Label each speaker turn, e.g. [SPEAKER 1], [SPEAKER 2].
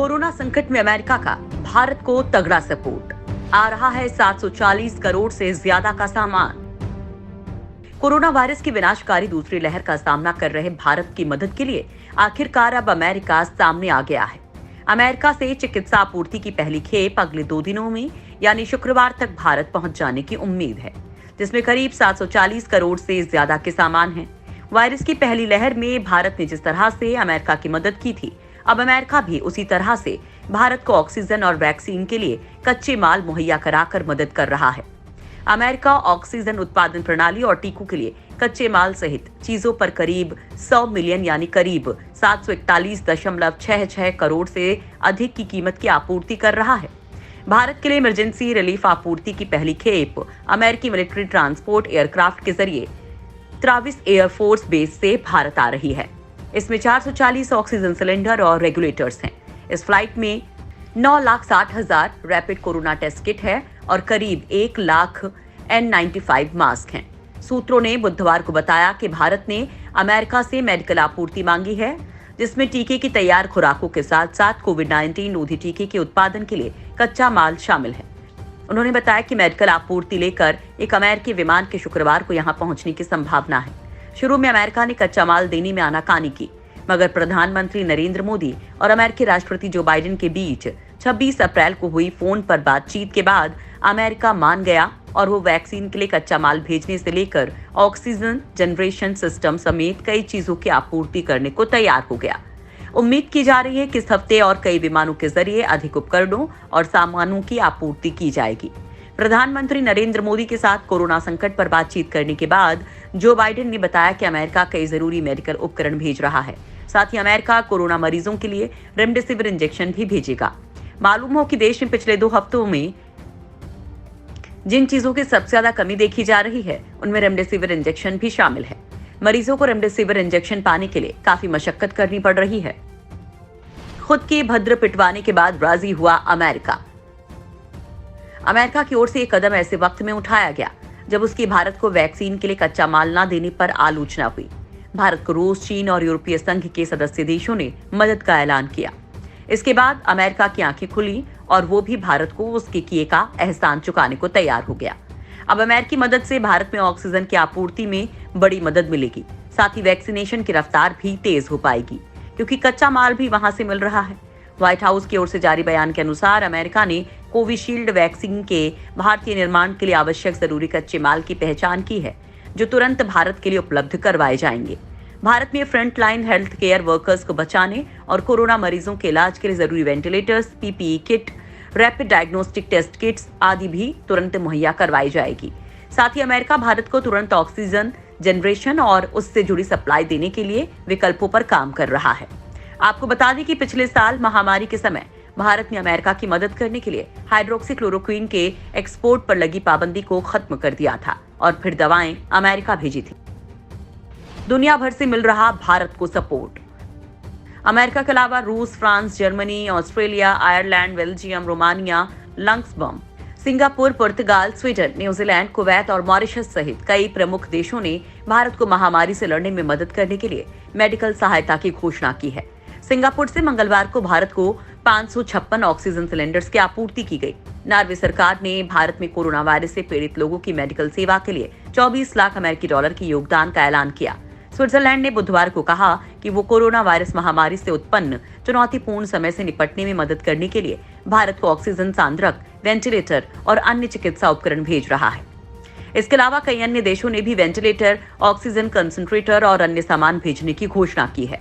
[SPEAKER 1] Corona संकट में America का भारत को तगड़ा सपोर्ट। आ रहा है 740 करोड़ से ज्यादा का सामान। कोरोना वायरस की विनाशकारी दूसरी लहर का सामना कर रहे भारत की मदद के लिए आखिरकार अब अमेरिका सामने आ गया है। अमेरिका से चिकित्सा आपूर्ति की पहली खेप अगले 2 दिनों में यानी शुक्रवार तक भारत पहुंच जाने की उम्मीद है, जिसमें करीब 740 करोड़ से ज्यादा के सामान हैं। वायरस की पहली लहर में भारत ने जिस तरह से अमेरिका की मदद की थी, अब अमेरिका भी उसी तरह से भारत को ऑक्सीजन और वैक्सीन के लिए कच्चे माल मुहैया कराकर मदद कर रहा है। अमेरिका ऑक्सीजन उत्पादन प्रणाली और टीकों के लिए कच्चे माल सहित चीजों पर करीब 100 मिलियन यानी करीब 741.66 करोड़ से अधिक की कीमत की आपूर्ति कर रहा है। भारत के लिए इमरजेंसी रिलीफ आपूर्ति की पहली खेप अमेरिकी मिलिट्री ट्रांसपोर्ट एयरक्राफ्ट के जरिए ट्राविस एयरफोर्स बेस से भारत आ रही है। इसमें 440 ऑक्सीजन सिलेंडर और रेगुलेटर्स हैं। इस फ्लाइट में 9,60,000 रैपिड कोरोना टेस्ट किट है और करीब 1 लाख N95 मास्क हैं। सूत्रों ने बुधवार को बताया कि भारत ने अमेरिका से मेडिकल आपूर्ति मांगी है, जिसमें टीके की तैयार खुराकों के साथ साथ कोविड-19 रोधी टीके के उत्पादन के लिए कच्चा माल शामिल है। उन्होंने बताया कि मेडिकल आपूर्ति लेकर एक अमेरिकी विमान के शुक्रवार को यहां पहुंचने की संभावना है। शुरू में अमेरिका ने कच्चा माल देने में आनाकानी की, मगर प्रधानमंत्री नरेंद्र मोदी और अमेरिकी राष्ट्रपति जो बाइडेन के बीच 26 अप्रैल को हुई फोन पर बातचीत के बाद अमेरिका मान गया और वो वैक्सीन के लिए कच्चा माल भेजने से लेकर ऑक्सीजन जनरेशन सिस्टम समेत कई चीजों की आपूर्ति करने को तैयार हो गया। उम्मीद की जा रही है कि इस हफ्ते और कई विमानों के जरिए अधिक उपकरणों और सामानों की आपूर्ति की जाएगी। प्रधानमंत्री नरेंद्र मोदी के साथ कोरोना संकट पर बातचीत करने के बाद जो बाइडेन ने बताया कि अमेरिका कई जरूरी मेडिकल उपकरण भेज रहा है। साथ ही अमेरिका कोरोना मरीजों के लिए रेमडेसिविर इंजेक्शन भी भेजेगा। मालूम हो कि देश में पिछले 2 हफ्तों में जिन चीजों की सबसे ज्यादा कमी देखी जा रही है, उनमें रेमडेसिविर इंजेक्शन भी शामिल है। मरीजों को रेमडेसिविर इंजेक्शन पाने के लिए काफी मशक्कत करनी पड़ रही है। खुद की भद्र पिटवाने के बाद राजी हुआ अमेरिका। अमेरिका की ओर से एक कदम ऐसे वक्त में उठाया गया जब उसकी भारत को वैक्सीन के लिए कच्चा माल न देने पर आलोचना हुई। भारत को रूस, चीन और यूरोपीय संघ के सदस्य देशों ने मदद का ऐलान किया। इसके बाद अमेरिका की आंखें खुली और वो भी भारत को उसके किए का एहसान चुकाने को तैयार हो गया। अब अमेरिकी मदद से भारत में ऑक्सीजन की आपूर्ति में बड़ी मदद मिलेगी। साथ ही वैक्सीनेशन की रफ्तार भी तेज हो पाएगी, क्योंकि कच्चा माल भी वहां से मिल रहा है। व्हाइट हाउस की ओर से जारी बयान के अनुसार अमेरिका ने कोविशील्ड वैक्सीन के भारतीय निर्माण के लिए आवश्यक जरूरी कच्चे माल की पहचान की है, जो तुरंत भारत के लिए उपलब्ध करवाए जाएंगे। भारत में फ्रंटलाइन हेल्थ केयर वर्कर्स को बचाने और कोरोना मरीजों के इलाज के लिए जरूरी ventilators, PPE kit, rapid diagnostic test kits आदि भी तुरंत मुहैया करवाई जाएगी। साथ ही अमेरिका भारत को तुरंत ऑक्सीजन जनरेशन और उससे जुड़ी सप्लाई देने के लिए विकल्पों पर काम कर रहा है। आपको बता दें कि पिछले साल महामारी के समय भारत ने अमेरिका की मदद करने के लिए हाइड्रोक्सीक्लोरोक्वीन के एक्सपोर्ट पर लगी पाबंदी को खत्म कर दिया था और फिर दवाएं अमेरिका भेजी थी। दुनिया भर से मिल रहा भारत को सपोर्ट। अमेरिका के अलावा रूस, France, Germany, Australia, Ireland, Belgium, Romania, Luxembourg, Singapore, पुर्तगाल, स्वीडन, न्यूजीलैंड, कुवैत और मॉरिशस सहित कई प्रमुख देशों ने भारत को महामारी से लड़ने में मदद करने के लिए मेडिकल सहायता की घोषणा की है। सिंगापुर से मंगलवार को भारत को 556 ऑक्सीजन सिलेंडर्स की आपूर्ति की गई। नॉर्वे सरकार ने भारत में कोरोना वायरस से पीड़ित लोगों की मेडिकल सेवा के लिए 24 लाख अमेरिकी डॉलर की योगदान का ऐलान किया। स्विट्जरलैंड ने बुधवार को कहा कि वो कोरोना वायरस महामारी से उत्पन्न चुनौतीपूर्ण समय से निपटने में मदद करने के लिए भारत को ऑक्सीजन सांद्रक, वेंटिलेटर और अन्य चिकित्सा उपकरण भेज रहा है। इसके अलावा कई अन्य देशों ने भी वेंटिलेटर, ऑक्सीजन कंसंट्रेटर और अन्य सामान भेजने की घोषणा की है।